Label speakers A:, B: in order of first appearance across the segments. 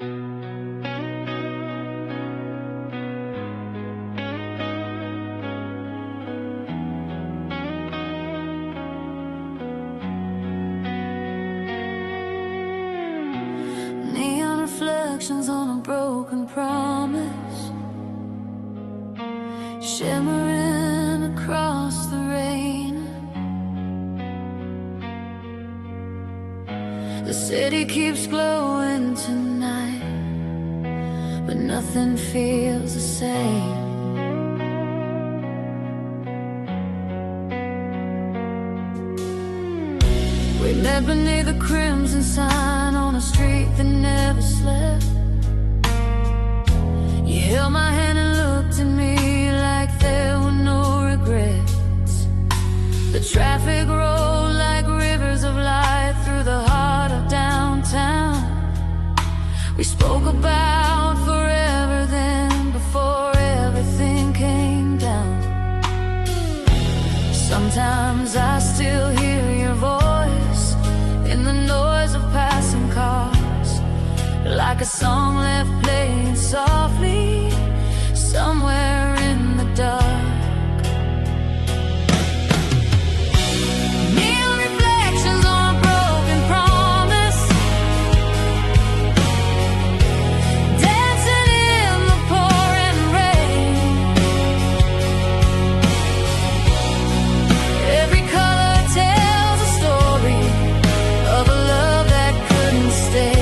A: Neon reflections on a broken promise, shimmering across the rain. The city keeps glowing tonight, but nothing feels the same. We met beneath the crimson sign on a street that never slept. You held my hand and looked at me like there were no regrets. The traffic rolled like rivers of light through the heart of downtown. We spoke about forever then, before everything came down. Sometimes I still hear your voice in the noise of passing cars, like a song left playing softly somewhere in the dark. Neon reflections on a broken promise, dancing in the pouring rain. Every color tells a story of a love that couldn't stay.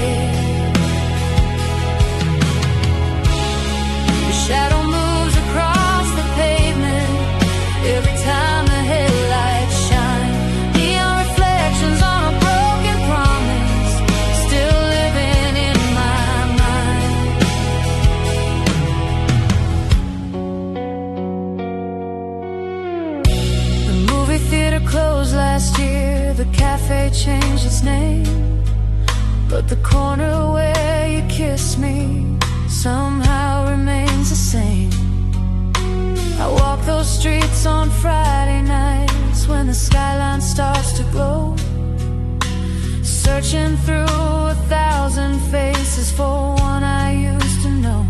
A: The shadow moves across the pavement every time the headlights shine. Neon reflections on a broken promise, still living in my mind. The movie theater closed last year, the cafe changed its name, but the corner where you kissed me somehow remains the same. I walk those streets on Friday nights when the skyline starts to glow, searching through 1,000 faces for one I used to know.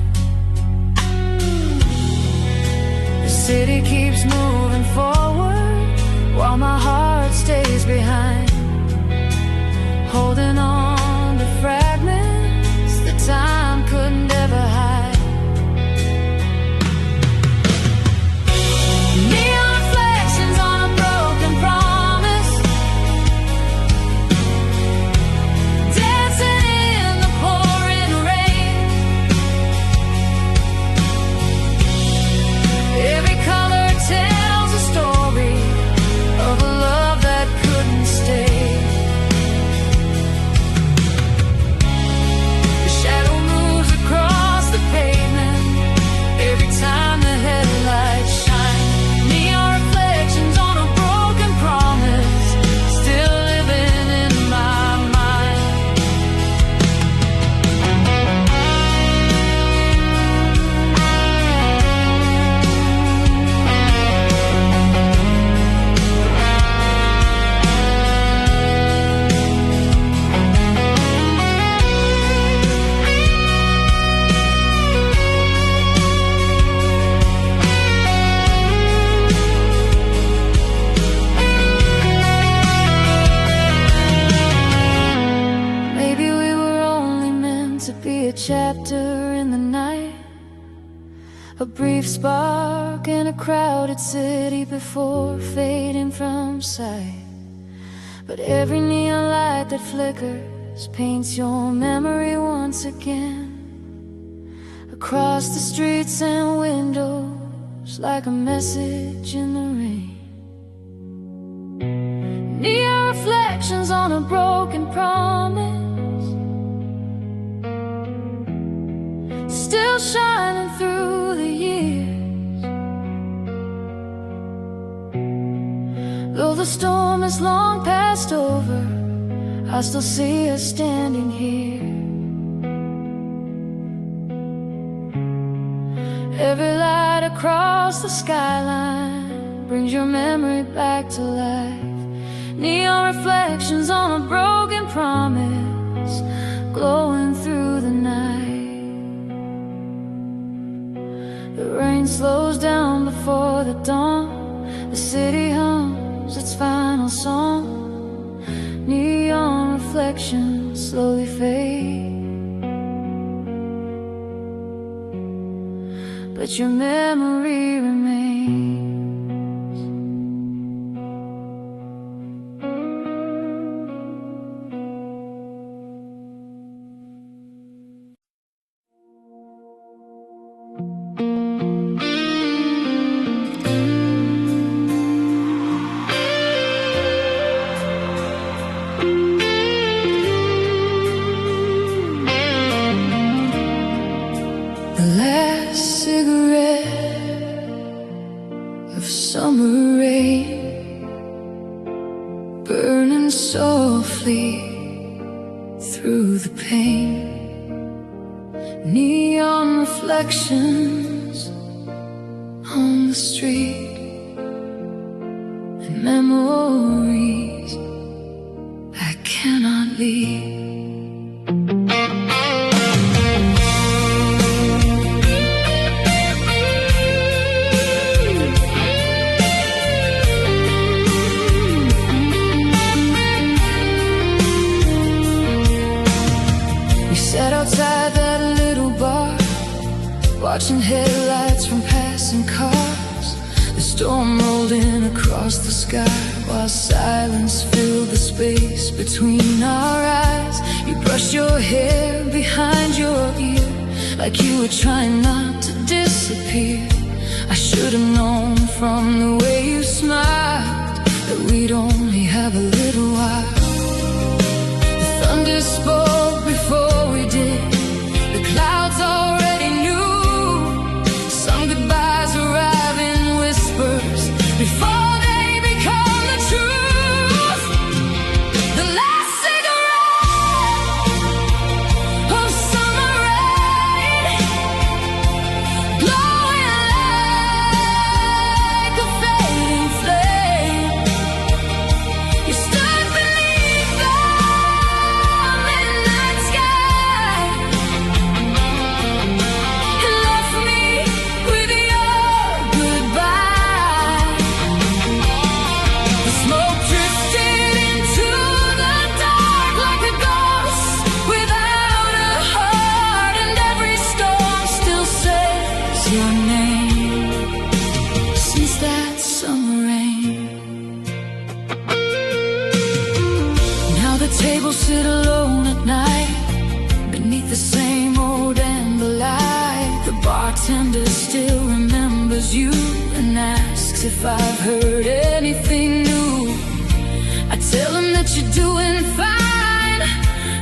A: The city keeps moving forward while my heart stays behind, holding on to fragments that time couldn't ever hide. Neon reflections on a broken promise, dancing in the pouring rain. Every color tells a story of a love that couldn't stay. The shadow moves across the pavement every time the headlights shine. Neon reflections on a broken promise, still living in my mind. Maybe we were only meant to be a chapter in the night, a brief spark in a crowded city before fading from sight. But every neon light that flickers paints your memory once again, across the streets and windows like a message in the rain. Neon reflections on a broken promise, still shining through the years. Though the storm is long passed over, I still see us standing here. Every light across the skyline brings your memory back to life. Neon reflections on a broken promise, glowing through the night. city hums its final song. Neon reflections slowly fade, but your memory remains. The last cigarette of summer rain, burning softly through the pain. Neon reflections on the street, and memories I cannot leave. Sat outside that little bar, watching headlights from passing cars. The storm rolled in across the sky, while silence filled the space between our eyes. You brushed your hair behind your ear, like you were trying not to disappear. I should have known from the way you smiled that we'd only have a little while. The thunder spoke before we did. The clouds already knew. Some goodbyes arrive in whispers before they become the truth. The last cigarette of summer rain, glowing like a fading flame. You stood beneath the midnight sky and left me with your goodbye. The smoke drifted into the dark like a ghost without a heart, and every storm still says your name since that summer rain. Now the tables sit alone at night beneath the same old amber light. The bartender still remembers you and asks if I've heard anything new. I tell him that you're doing fine,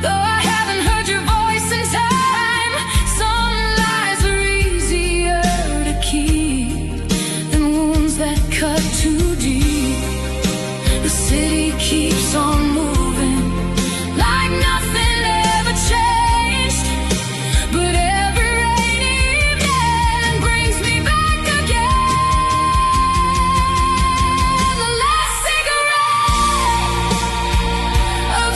A: though I haven't heard your voice in time. Some lies are easier to keep than wounds that cut too deep. The city keeps on moving like nothing ever changed, but every rainy evening brings me back again. The last cigarette of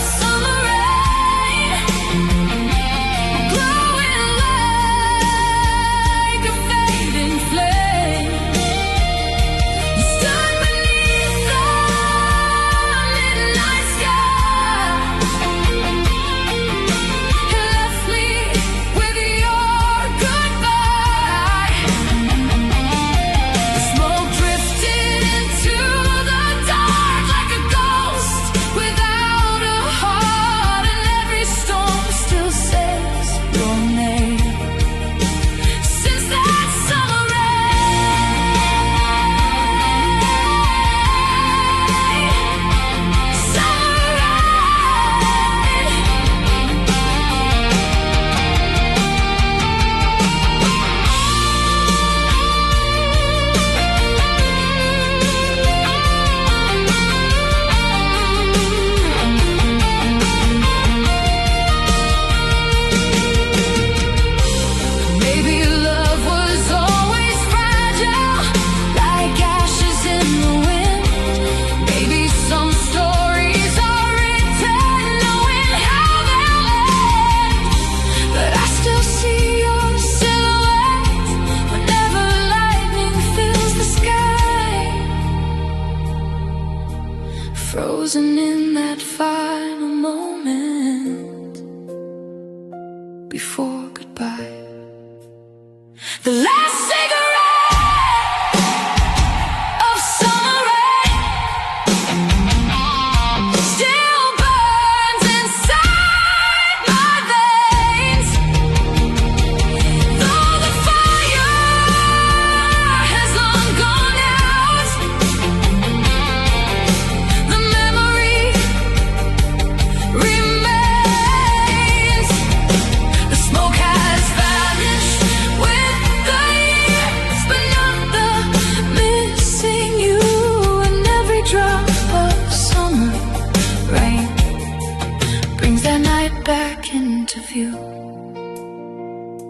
A: back into view.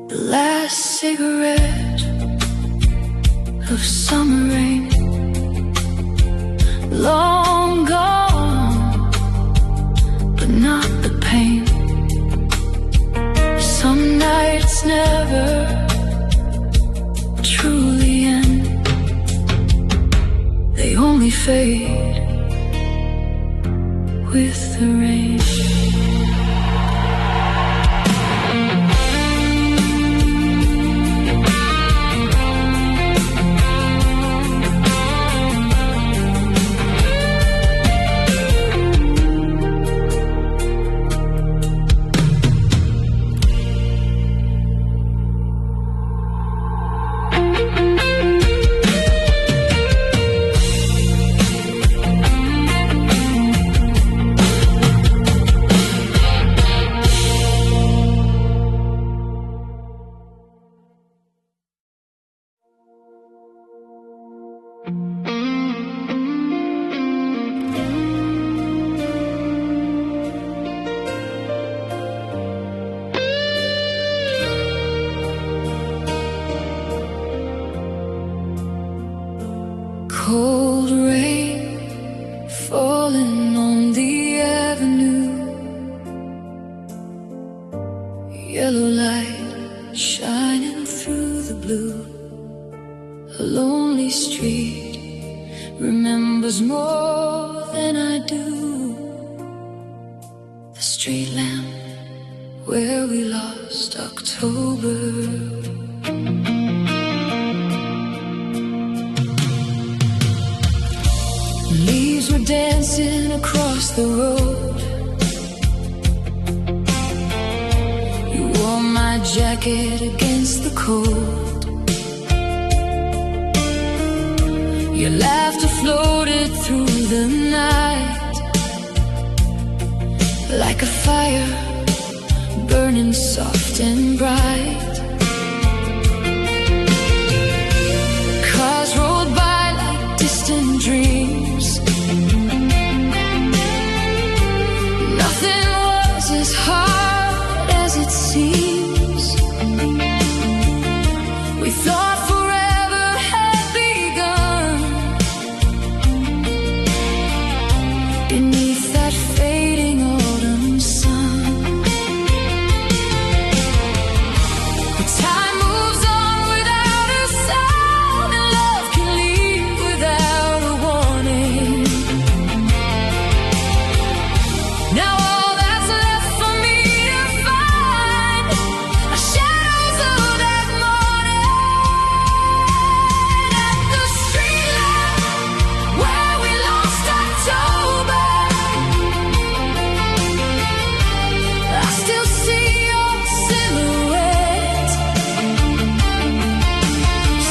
A: The last cigarette of summer rain, long gone, but not the pain. Some nights never truly end, they only fade with the rain. Cold rain falling on the avenue, yellow light shining through the blue. A lonely street remembers more than I do. The street lamp where we lost October. Leaves were dancing across the road. You wore my jacket against the cold. Your laughter floated through the night like a fire burning soft and bright. Cars rolled by like distant dreams. Nothing was as hard as it seems. We thought forever had begun beneath that fading autumn sun. But time moves on without a sound, and love can leave without a warning. Now all that's left for me to find are shadows of that morning at the street lamp where we lost October. I still see your silhouette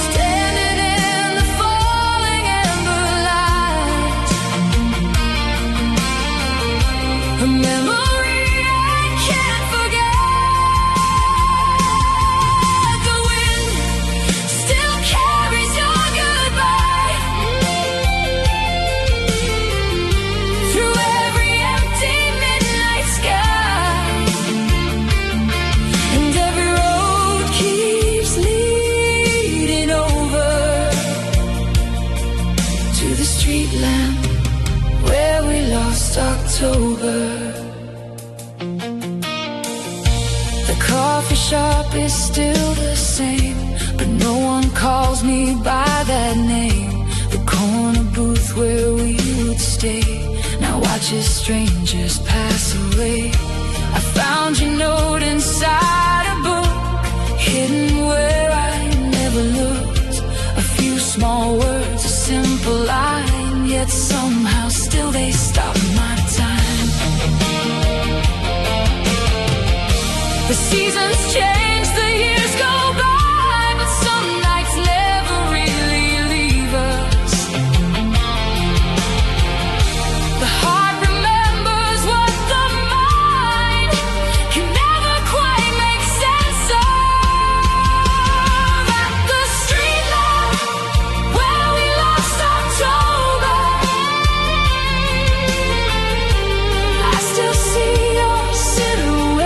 A: standing in the falling amber light. A memory I can't forget. The wind still carries your goodbye through every empty midnight sky, and every road keeps leading over to the street lamp where we lost October. The coffee shop is still the same, but no one calls me by that name. The corner booth where we would stay now watches strangers pass away. I found your note inside a book, hidden where I never looked. A few small words, a simple line, yet somehow still they stop my time. The seasons change, the years go by, but some nights never really leave us. The heart remembers what the mind can never quite make sense of. At the street lamp where we lost October, I still see your silhouette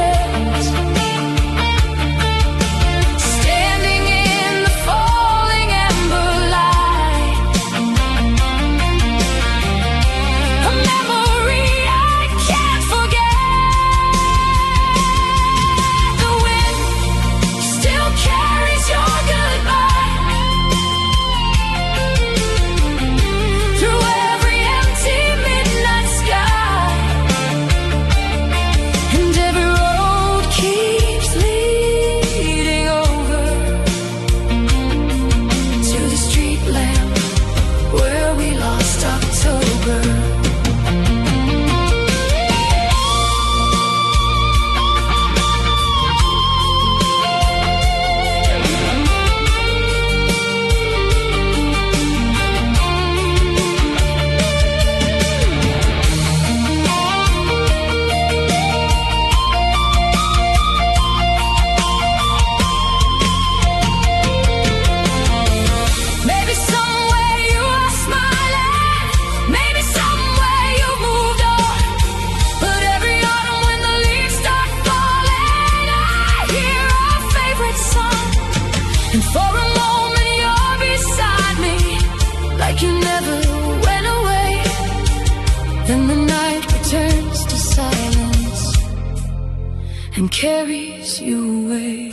A: and carries you away.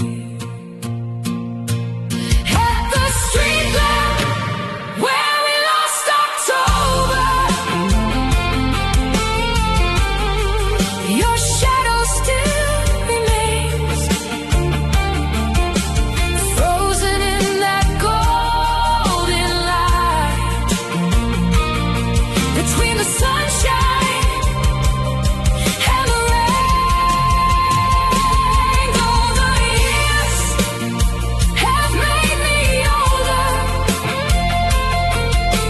A: At the street lamp where we lost October, your shadow still remains, frozen in that golden light between the sunshine and the rain. Though the years have made me older,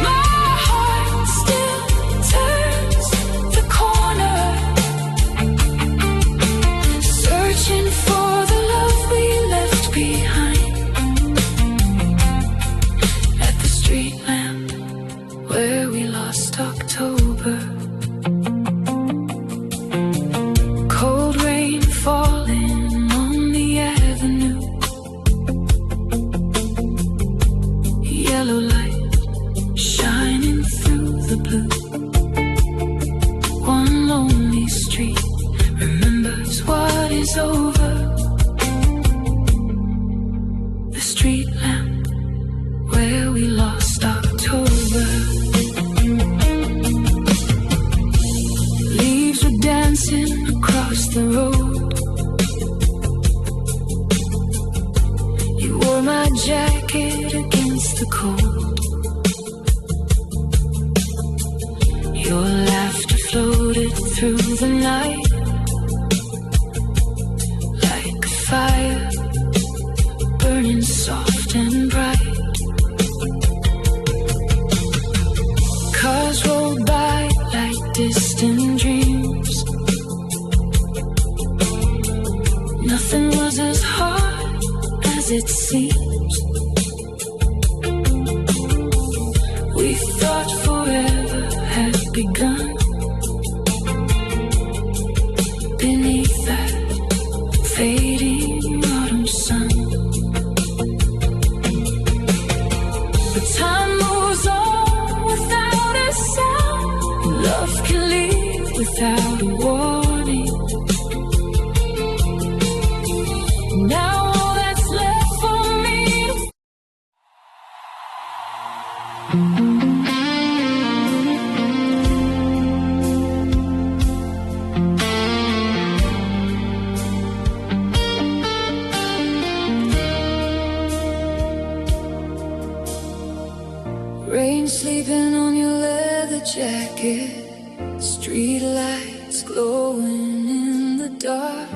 A: my heart still turns the corner, searching for the love we left behind. At the street lamp where we lost October, cold rain falling on the avenue, yellow light shining through the blue. One lonely street remembers what is over. The street lamp where we lost October. Leaves were dancing across the road. You wore my jacket against the cold. Your laughter floated through the night like a fire burning soft and bright. Cars rolled by like distant dreams. Nothing was as hard as it seems. We thought forever had begun beneath that fading autumn sun. But time moves on without a sound. Love can leave without a warning. Now all that's left for me. Rain sleeping on your leather jacket, street lights glowing in the dark.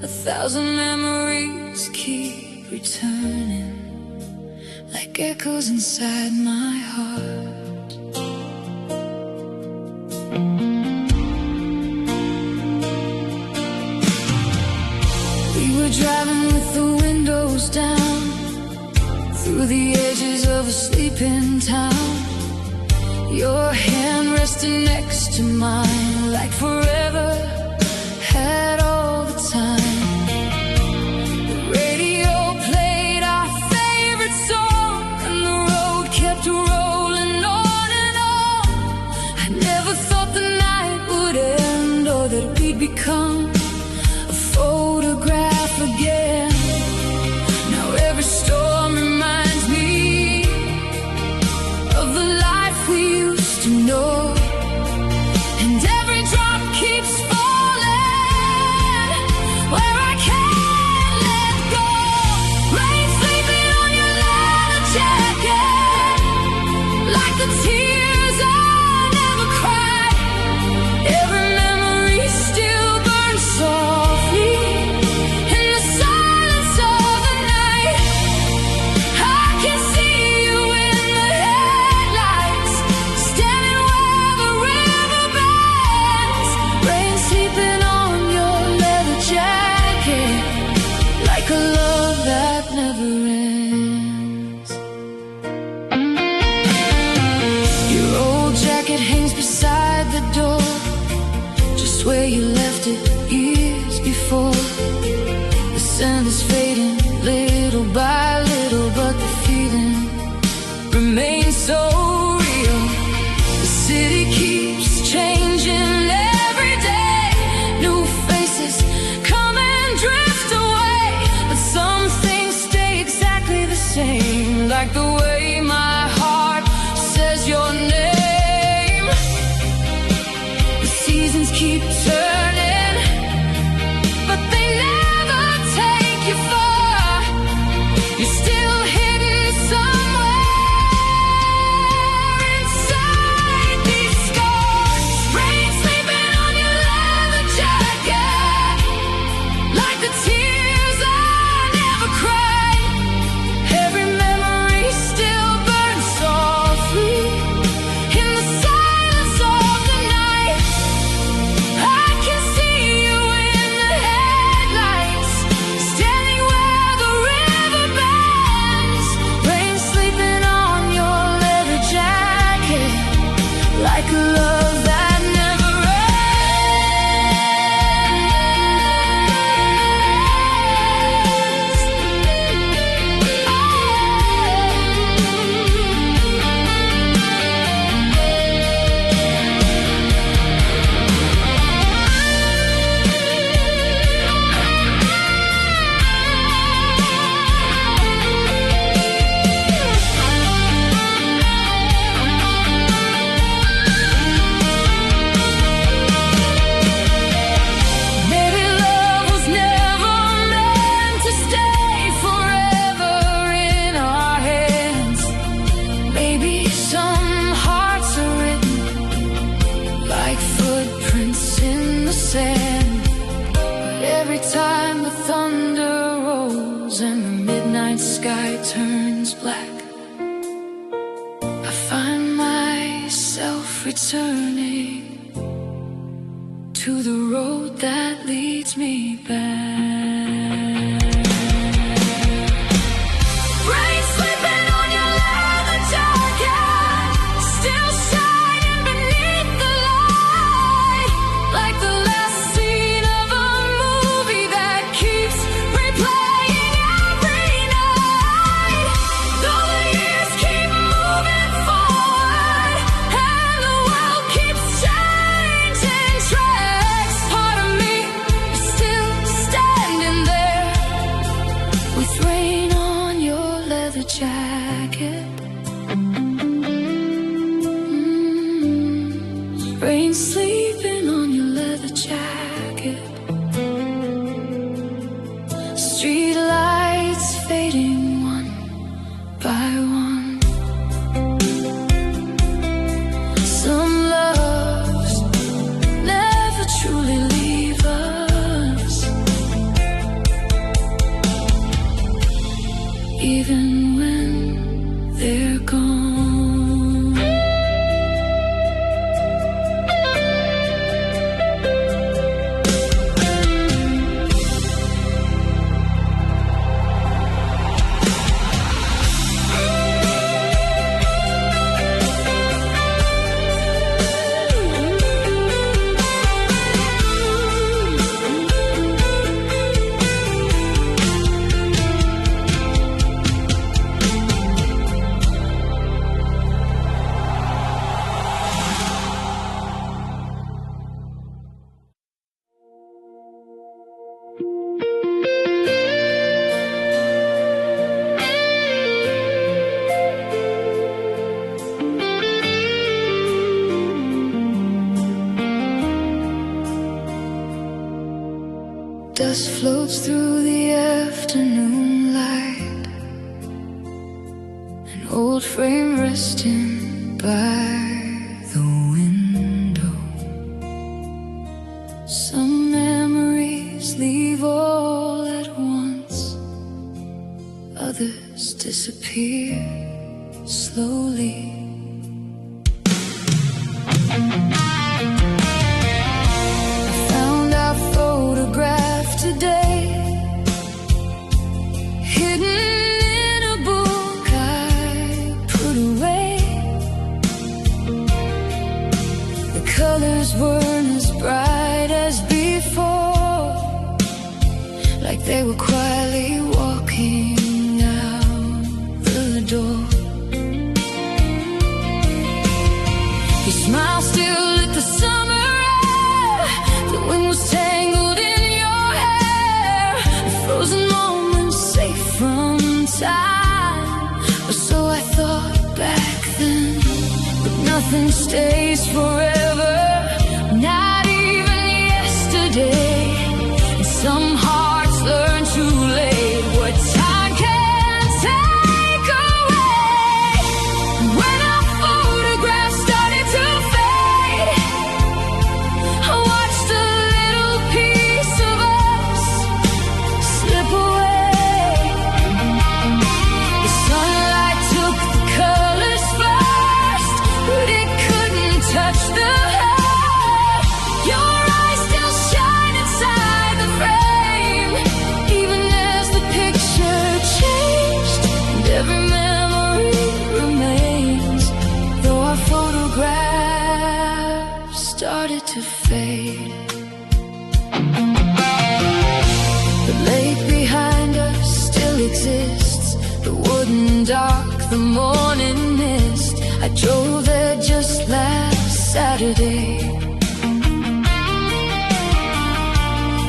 A: 1,000 memories keep returning like echoes inside my heart. We were driving with the windows down through the edges of a sleeping town. Your hand resting next to mine like forever had all the time. The radio played our favorite song and the road kept rolling on and on. I never thought the night would end or that we'd become a photograph again. Now every storm reminds me of the life we used to know, and every drop keeps falling where I can't let go. Rain sleeping on your leather jacket like the tears I never cried. Every memory still burns every time the thunder rolls and the midnight sky turns black, I find myself returning to the road that leads me back. Rain slipping on your leather jacket, still shining beneath the light, like the last scene of a movie that keeps replaying every night. Though the years keep moving forward and the world keeps changing tracks, part of me is still standing there with rain on your leather jacket. Rain sleeping on your leather jacket. Street lights fading one by one. Some loves never truly leave us, even when they're gone. Dust floats through the afternoon light, an old frame resting by the window. Some memories leave all at once, others disappear slowly. Today, hidden in a book I put away. The colors weren't as bright as before, like they were quietly walking out the door. Your smile still lit the summer air, the wind was tangled in frozen moments safe from time, or so I thought back then. But nothing stays forever, not even yesterday. And some hearts learn too late what time can take away. When our photographs started to fade, I watched a little piece of us slip away. The sunlight took the colors first, but it couldn't touch the heart. Your eyes still shine inside the frame, even as the picture changed, and every memory remains, though our photographs started to fade. The lake behind us still exists, the wooden dock, the morning mist. I drove there just last Saturday,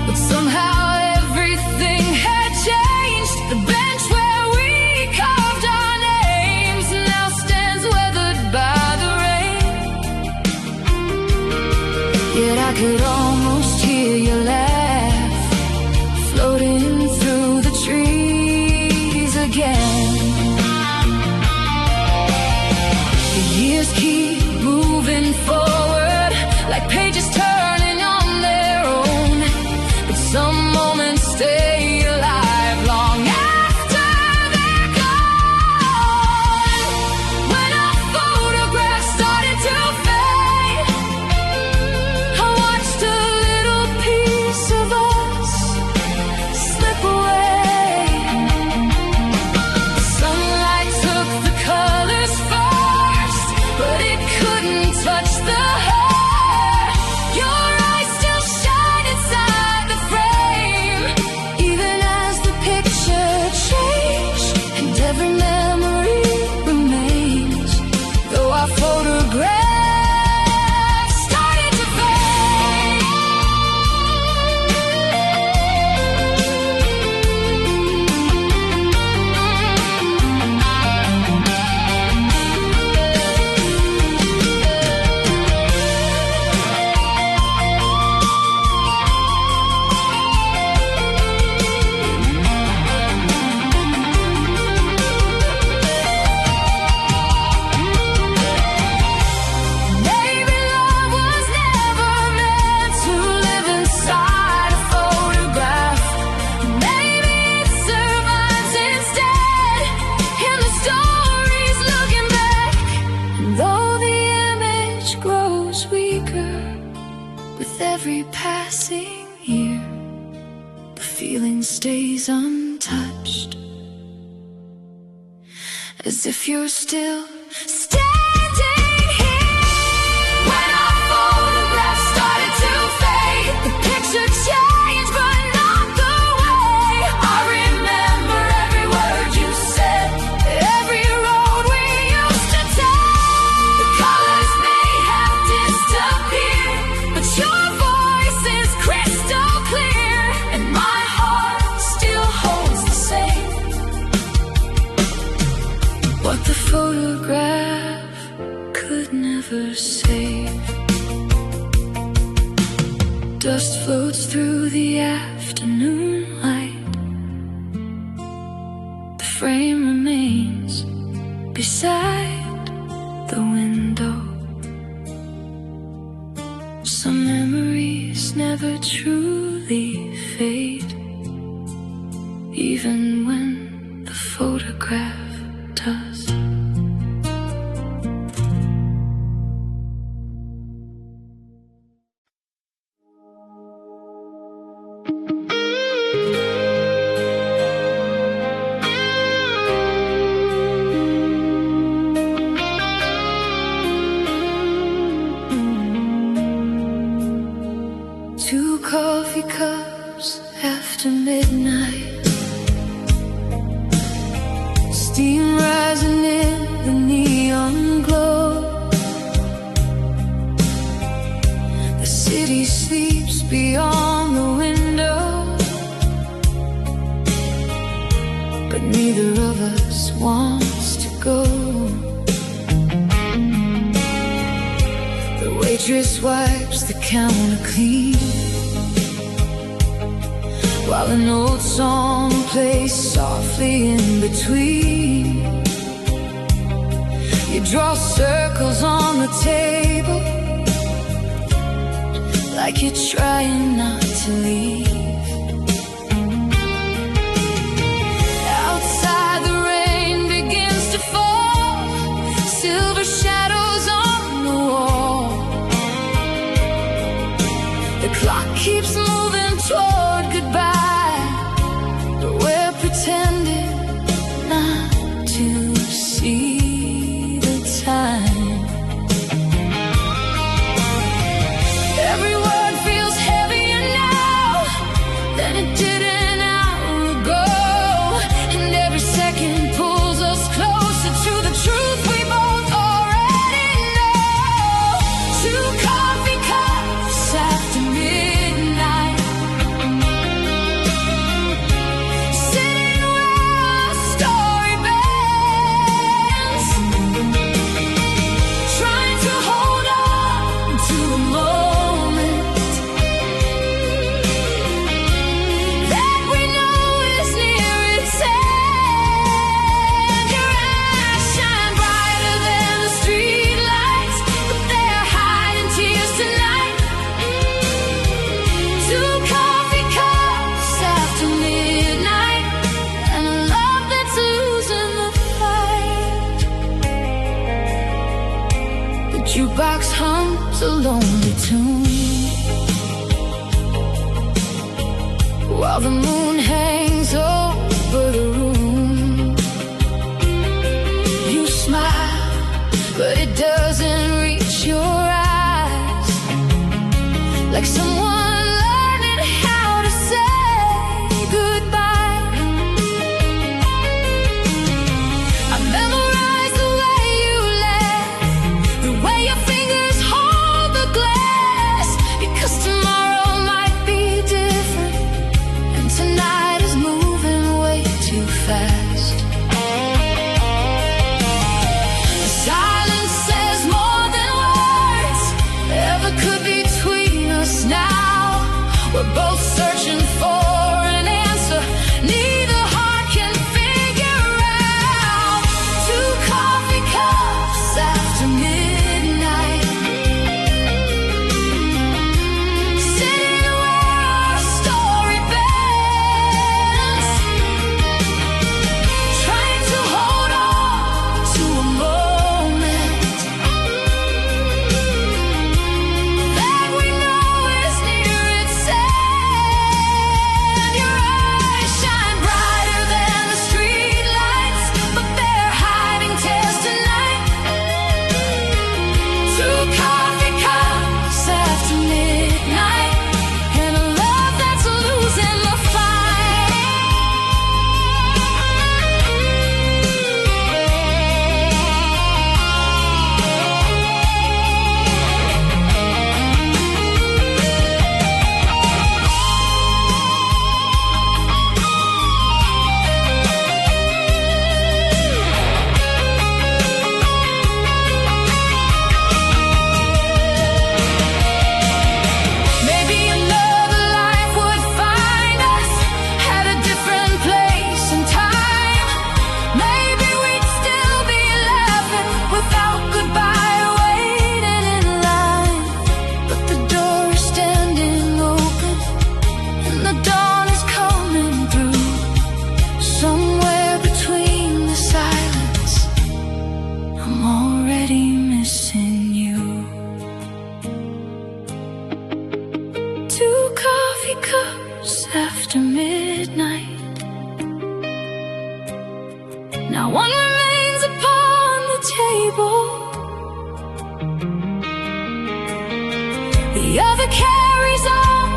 A: but somehow everything had changed. The bench where we carved our names now stands weathered by the rain. Yet I could almost hear your laugh floating through the trees again. The years keep moving forward, like pages turning on their own, but some feeling stays untouched, as if you're still standing here. When our photographs started to fade, the picture changed but not the way. I remember every word you said, every road we used to take. The colors may have disappeared, but your voice is crystal clear, and my heart still holds the same. What the photograph could never save. Dust floats through the afternoon light. The frame remains beside the window. Some memories never truly fade, even when the photograph does. Two coffee cups after midnight, steam rising in the neon glow. The city sleeps beyond the window, but neither of us wants to go. The waitress wipes the counter clean, while an old song plays softly in between. You draw circles on the table, like you're trying not to leave. Outside the rain begins to fall, silver shadows on the wall. The clock keeps moving toward goodbye, but we're pretending not to see the time. Every word feels heavier now than it did an hour ago, and every second pulls us closer to the truth we both already know. Two coffee cups after midnight, sitting where our story bends, trying to hold on to a moment that we know is near its end. Your eyes shine brighter than the streetlights, but they're hiding tears tonight. Two coffee cups after midnight, and a love that's losing the fight. The jukebox hums a lonely tune, while the moon hangs over the room. You smile, but it doesn't reach your eyes, like someone learning how to say goodbye. I memorize the way you laugh, the way your fingers hold the glass, because tomorrow might be different, and tonight is moving way too fast. The silence says more than words ever could between us now. We're both searching for an answer neither heart can figure out. Two coffee cups after midnight, sitting where our story bends, trying to hold on to a moment that we know is near its end. after midnight. Now one remains upon the table, the other carries on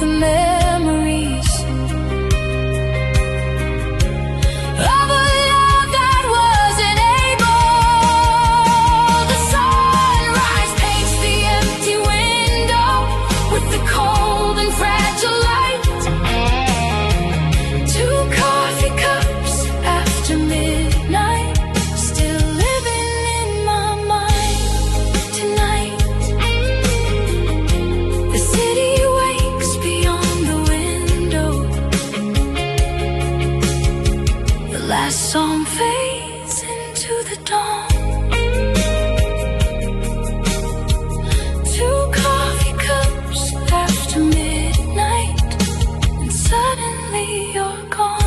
A: the memories of a love that wasn't able. The sunrise paints the empty window with the cold and fragile light. Two coffee cups after midnight, still living in my mind tonight. The city wakes beyond the window, the last song fades into the dawn. Two coffee cups after midnight, and suddenly you're gone.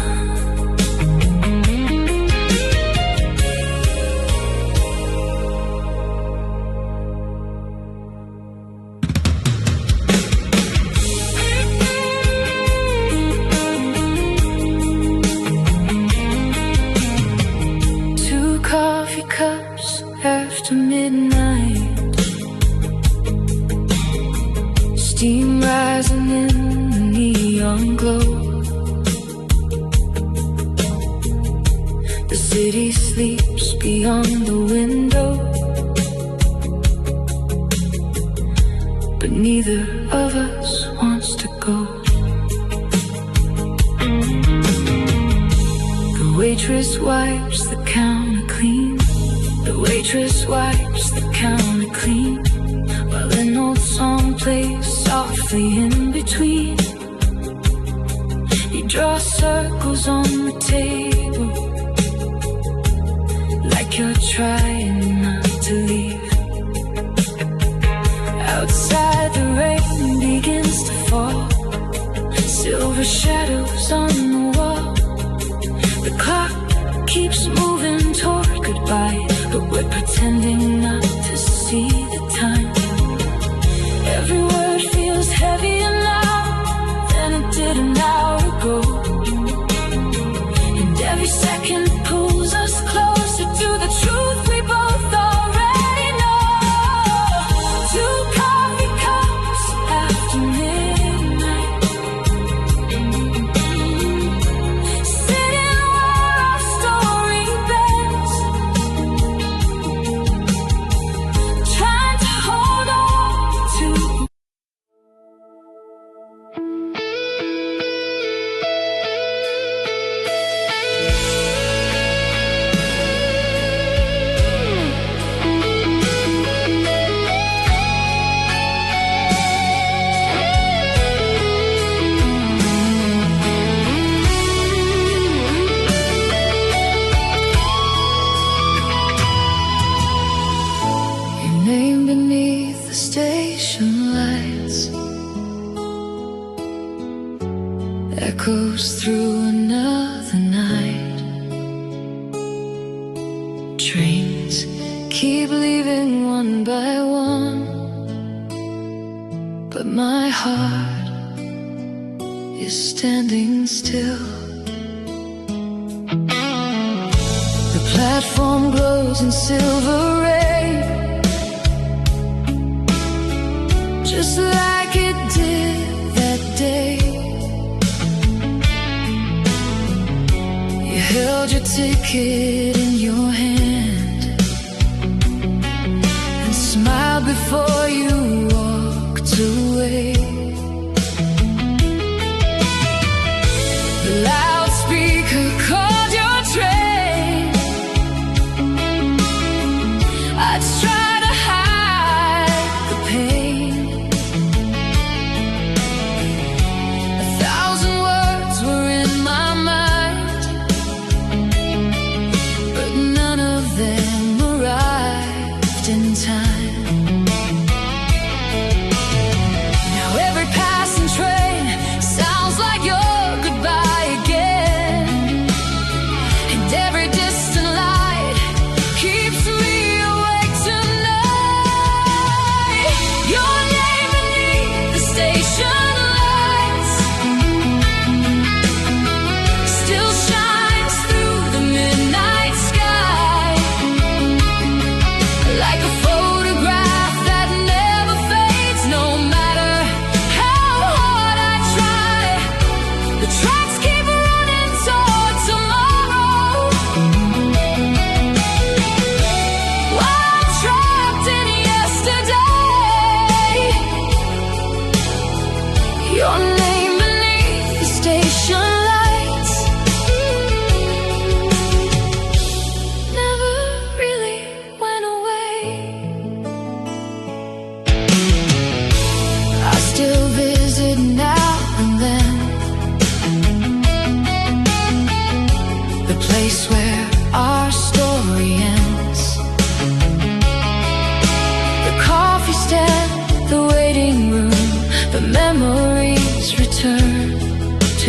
A: Two coffee cups after midnight, steam rising in the neon glow. The city sleeps beyond the window, but neither of us wants to go. The waitress wipes the counter clean. The waitress wipes the counter clean, while an old song plays softly in between. You draw circles on the table, like you're trying not to leave. Outside the rain begins to fall, silver shadows on the wall. The clock keeps moving toward goodbye, but we're pretending not to see the time. Every word feels heavier now than it did an hour ago, and every second pulls us closer to the truth we both already know. Two coffee cups after midnight, sitting where our story bends, trying to hold on to. Your name beneath the station lights echoes through another night. Trains keep leaving one by one, but my heart is standing still. The platform glows in silver rain, just like it did that day. You held your ticket in your hand and smiled before you walked away. The loudspeaker called your train. I just try to hide the pain. 1,000 words were in my mind, but none of them arrived in time. Now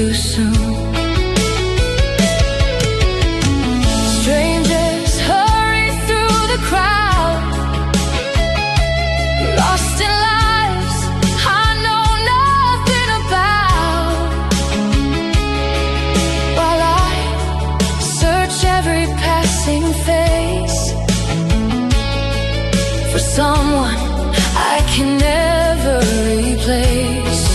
A: too soon. Strangers hurry through the crowd, lost in lives I know nothing about, while I search every passing face for someone I can never replace.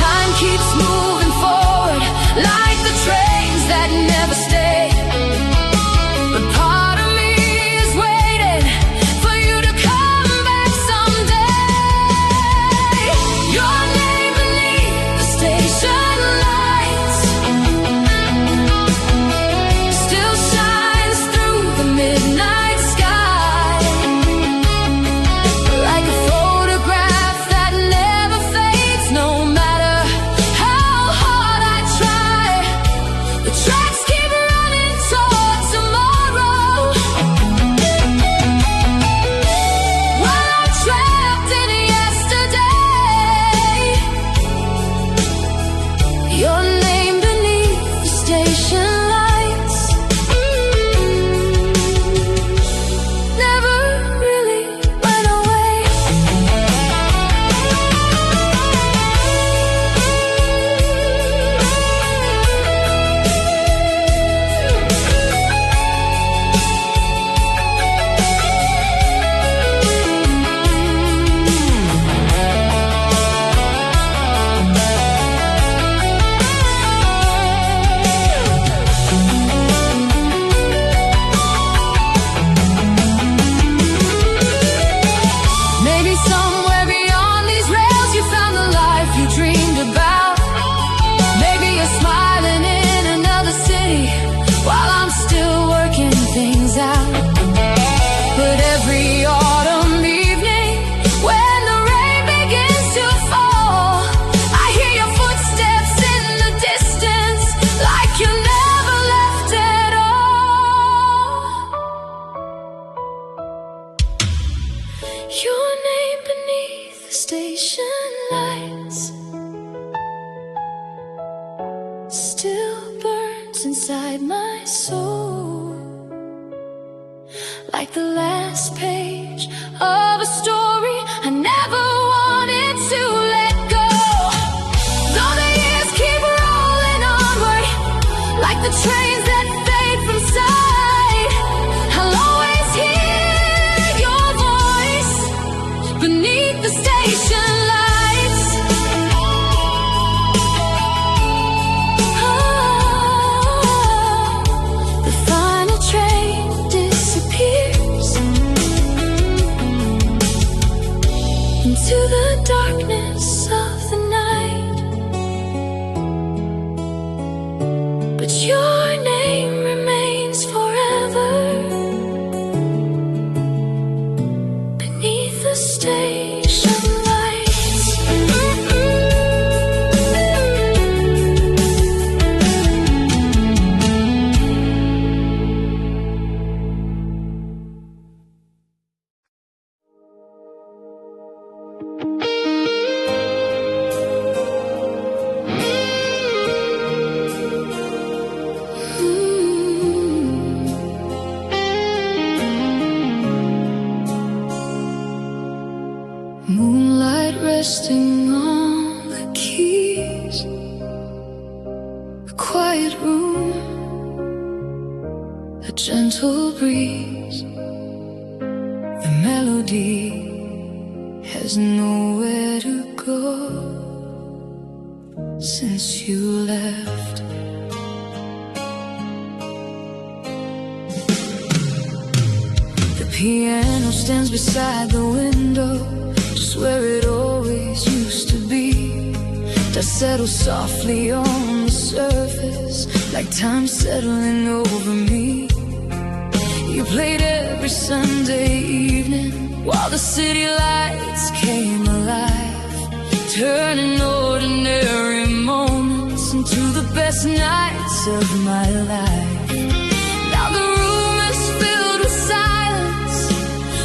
A: Time keeps moving forward like the trains that never stay, but part of me is waiting for you to come back someday. Your name beneath the station lights still shines through the midnight sky, like a photograph that never fades. No matter how hard I try, the tracks keep running toward tomorrow, while I'm trapped in yesterday. Your name beneath the station lights never really went away. Maybe somewhere beyond these rails you found the life you dreamed about. Maybe you're smiling in another city while I'm still working things out. But every autumn evening when the rain begins to fall, I hear your footsteps in the distance, like you never left at all. Your name beneath the station lights still burns inside my soul, like the last page of a story I never wanted to let go. Though the years keep rolling onward, like the trains that fade from sight, I'll always hear your voice beneath the station lights. The final train disappears into the darkness of the night, but your name remains forever beneath the station lights. Moonlight resting on the keys, a quiet room, a gentle breeze. The melody has nowhere to go since you left. The piano stands beside the window, just where it always used to be. Dust settles softly on the surface, like time settling over me. You played every Sunday evening while the city lights came alive, turning ordinary moments into the best nights of my life. Now the room is filled with silence,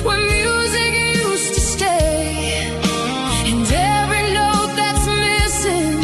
A: where music used to stay, and every note that's missing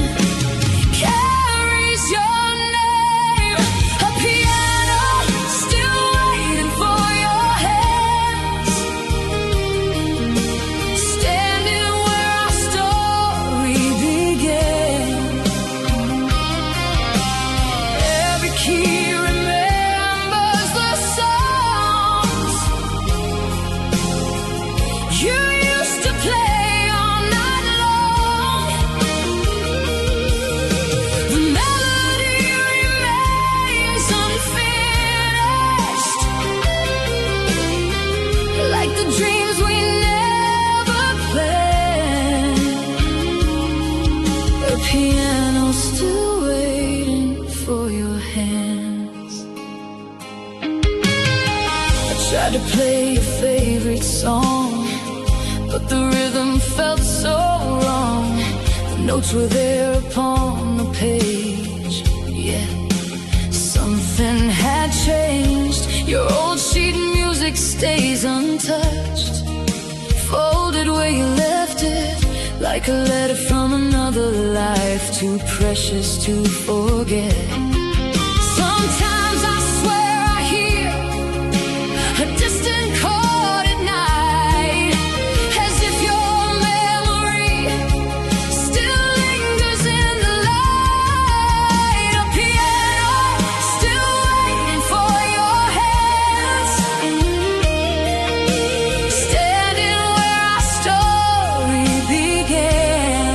A: piano still waiting for your hands. I tried to play your favorite song, but the rhythm felt so wrong. The notes were there upon the page, yeah. Something had changed. Your old sheet music stays untouched, folded where you left it, like a letter from another life, too precious to forget. Sometimes I swear I hear a distant chord at night, as if your memory still lingers in the light. A piano still waiting for your hands, standing where our story began.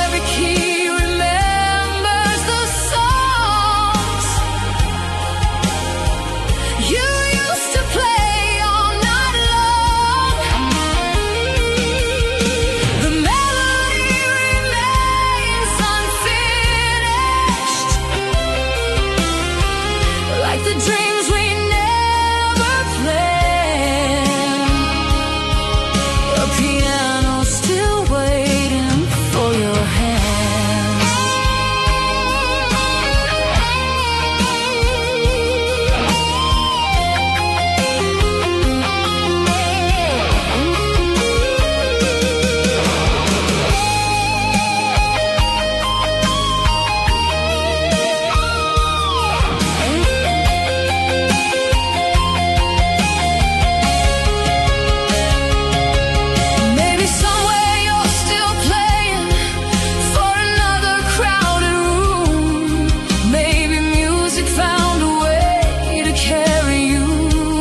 A: Every key remembers the songs you used to play all night long. The melody remains unfinished, like the dreams we never planned. A piano still waiting for your hands. Maybe somewhere you're still playing for another crowded room. Maybe music found a way to carry you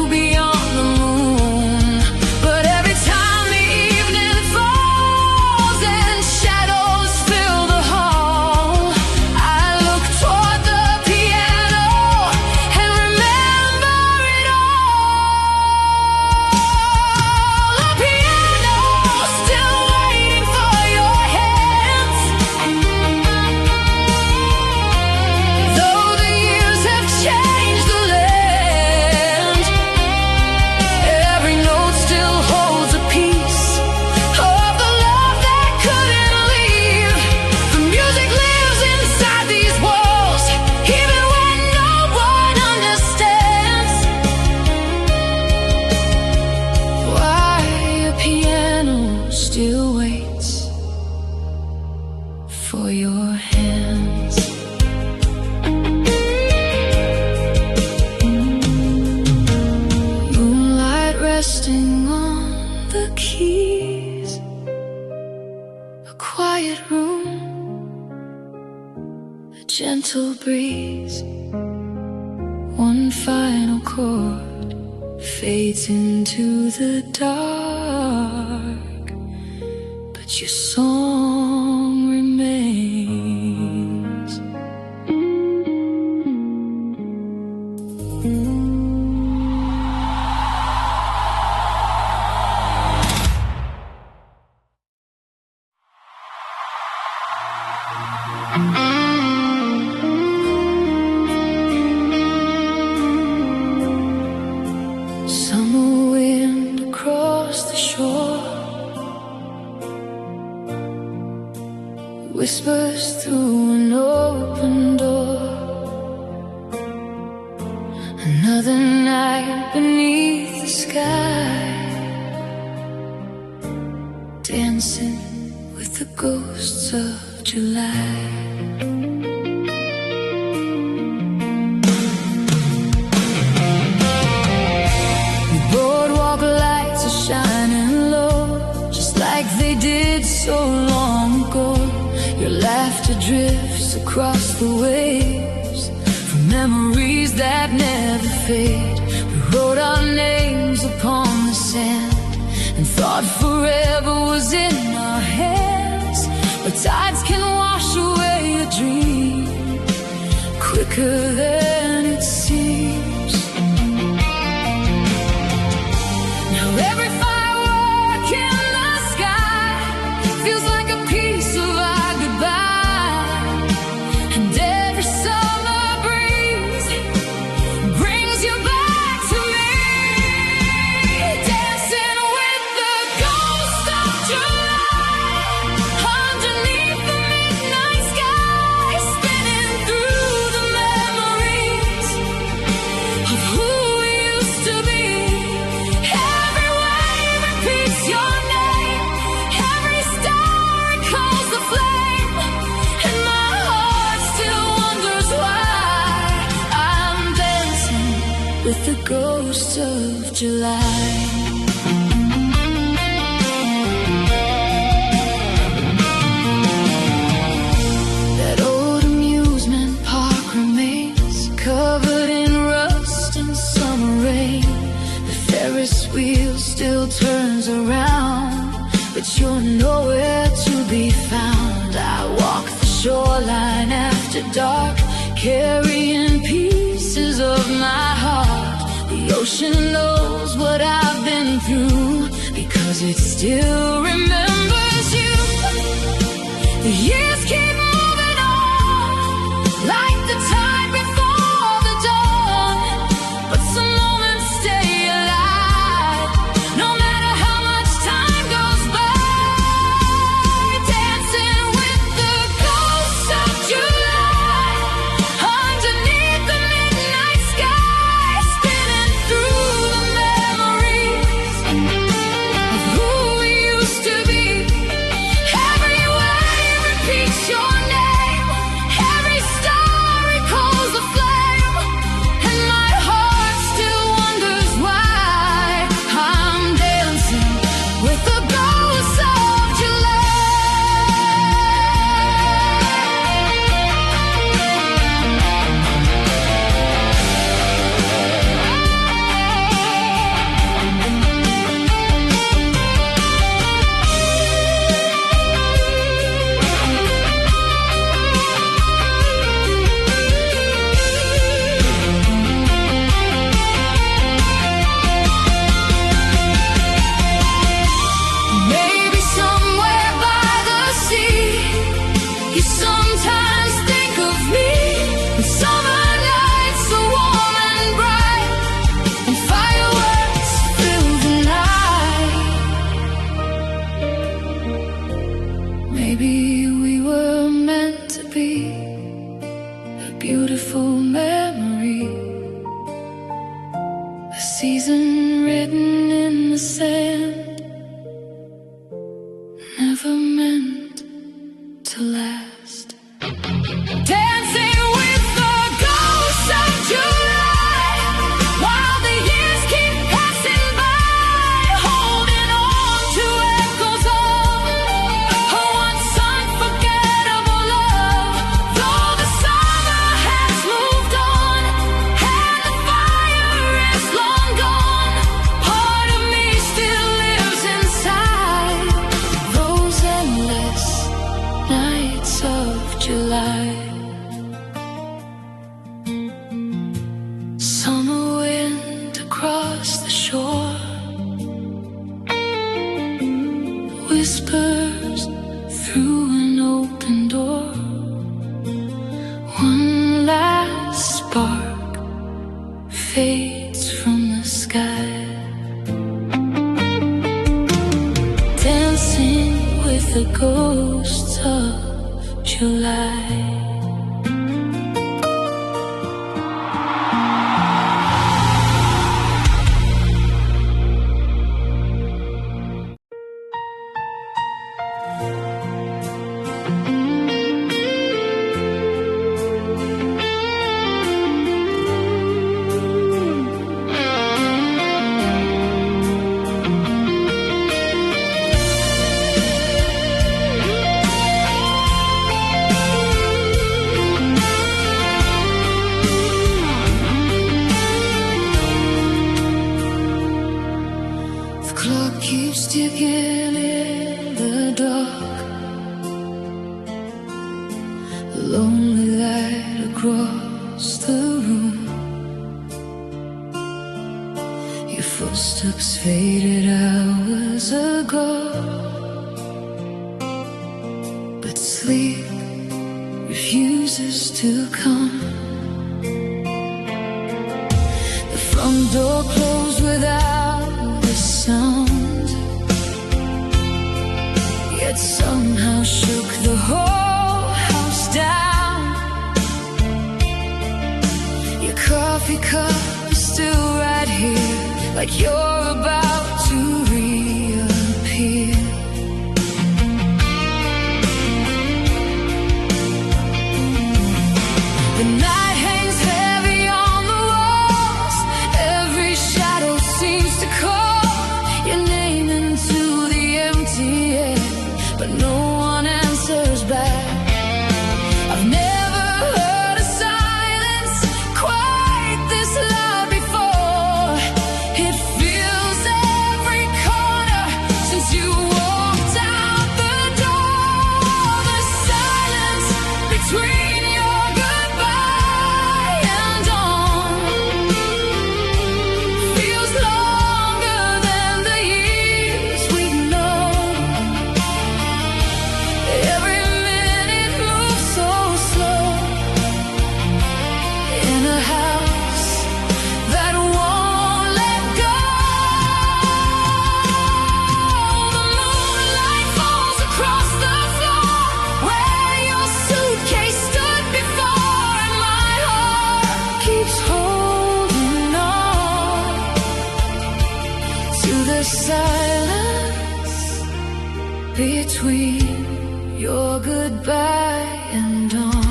A: beyond the moon. But every time the evening falls and shadows fill the hall, I look toward the piano and remember it all. A piano still waiting for your hands, though the years have changed the land. Every note still holds a piece of the love that couldn't leave. The music lives inside these walls, even when no one understands why a piano still waits for your hands. Moonlight resting on the keys, a quiet room, a gentle breeze. One final chord fades into the dark, but your song remains. Summer wind across the shore whispers through an open door. Another night beneath the sky, dancing with the ghosts of July. The boardwalk lights are shining low, just like they did so long ago. Your laughter drifts across the waves, from memories that never fade. We wrote our names upon the sand and thought forever was in our hands. But tides can wash away a dream quicker than it seems. Now every firework in the sky feels like a the ghosts of July. That old amusement park remains covered in rust and summer rain. The Ferris wheel still turns around, but you're nowhere to be found. I walk the shoreline after dark, carrying pieces of my heart. The ocean knows what I've been through, because it still remembers you. The years keep moving on, like the tide before the dawn, but some moments stay alive, no matter how much time goes by. Dancing with the ghosts of July, underneath the midnight sky, spinning through the memories of who we used to be. Every wave repeats your name, every star recalls the flame, and my heart still wonders why I'm dancing with the ghosts of maybe somewhere by the sea. You sometimes think of me when summer nights are warm and bright, and fireworks fill the night. Maybe we were meant to be a beautiful memory, a season written in the sand, never meant to last. Dancing with the ghosts of July, while the years keep passing by, holding on to echoes of a once unforgettable love. Though the summer has moved on and the fire is long gone, part of me still lives inside those endless nights of July. Summer wind across the shore whispers through an open door. One last spark fades from the sky. Dancing with the ghosts of July. The clock keeps ticking in the dark, a lonely light across the room. Your footsteps faded hours ago, but sleep refuses to come. The front door closed without a sound, yet somehow shook the whole house down. Your coffee cup is still right here, like you're about to reappear. The night hangs heavy on the walls. your goodbye and dawn.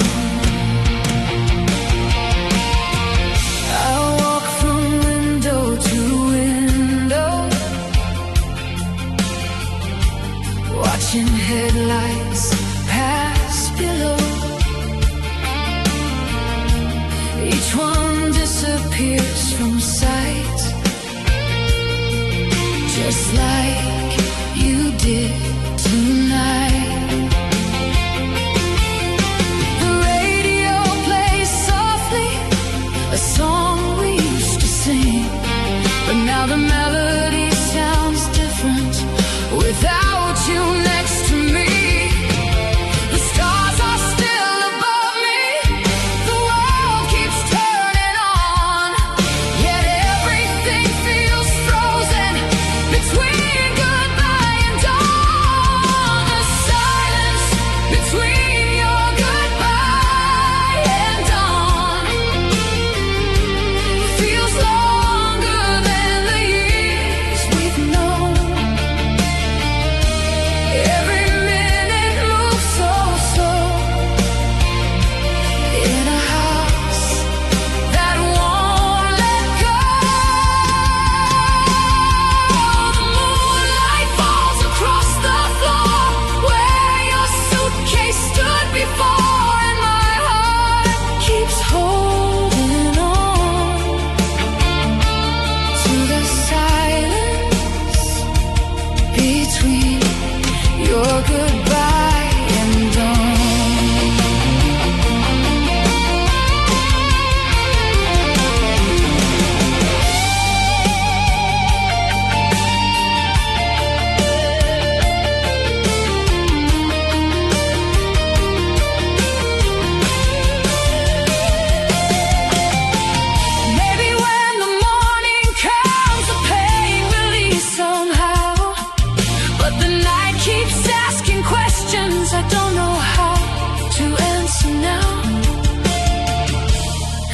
A: Watching headlights pass below, each one disappears from sight, just like you did tonight. The radio plays softly, a song we used to sing, but now the melody sounds different without you next to me. The stars are still above me, the world keeps turning on, yet everything feels frozen between goodbye and dawn. The silence between your goodbye and dawn feels longer than the years we've known. Every minute moves so slow in a house that won't let go. The moonlight falls across the floor where your suitcase stood before, and my heart keeps holding on to the silence between your goodbye and dawn. Maybe when the morning comes, the pain release somehow, but the night keeps asking questions I don't know how to answer now.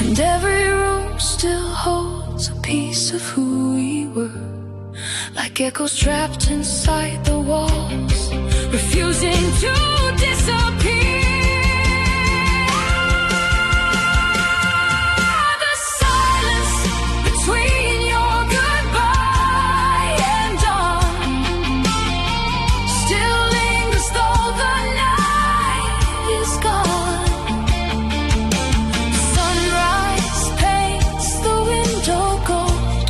A: And every room still holds a piece of who we were, like echoes trapped inside the walls, refusing to disappear. The silence between your goodbye and dawn still lingers though the night is gone. Sunrise paints the window gold,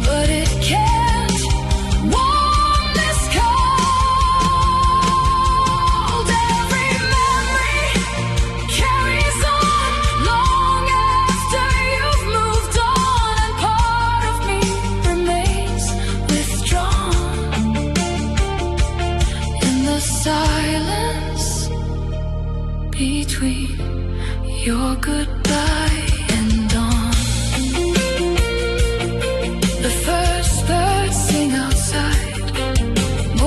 A: but it can't warm this cold. Every memory carries on long after you've moved on, and part of me remains withdrawn in the silence between your goodbye